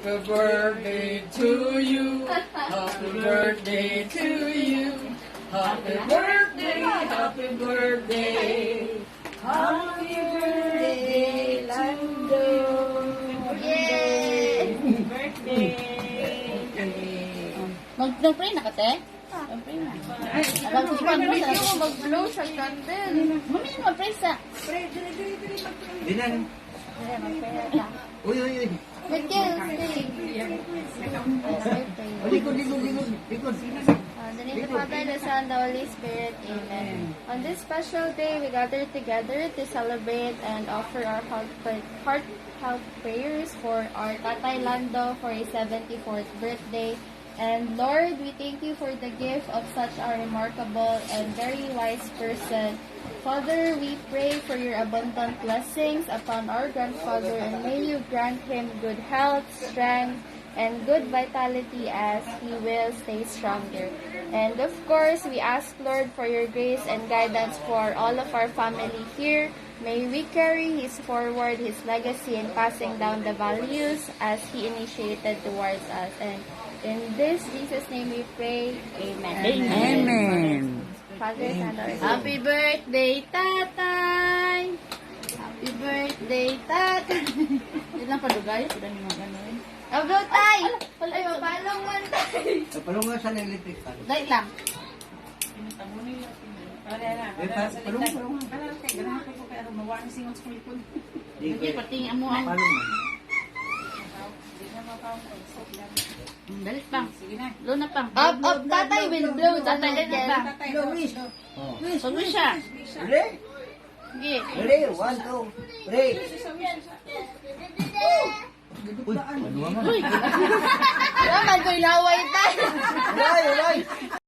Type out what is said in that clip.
Happy birthday to you. Happy birthday to you. Happy birthday, happy birthday. Happy birthday, Lando. Yay! Birthday. Mag-pray na ka, te? Mag-pray na. Mag-blow sa candle. Mami, mag-pray sa. Dinan. Uy, uy, uy. Likod. The name of the Father, the Son, the Holy Spirit. Amen. On this special day, we gather together to celebrate and offer our heartfelt prayers for our Tatay Lando for his 74th birthday. And Lord, we thank you for the gift of such a remarkable and very wise person. Father, we pray for your abundant blessings upon our grandfather, and may you grant him good health, strength, and good vitality as he will stay stronger. And of course, we ask, Lord, for your grace and guidance for all of our family here. May we carry forward his legacy in passing down the values as he initiated towards us. And in this Jesus' name we pray. Amen. Amen. Father, Son, Lord. Happy birthday, tatay! Happy birthday, tatay! Hindi lang padugay. Hindi lang mga gano'n. Abo, tay! Ay, mapalong man, tay! Palong nga sa electric fan. Dahil lang. Palong nga. Hindi, patingin mo ang... Palong nga. Dalit pang. Luna pang. Up, tatay will blow the Tatay, dalit candle. pang. Pag-wish siya. Ready? Sige. Ready? 1, 2, 3. Uy, ano nga? Uy! Naman ko inaway, tay!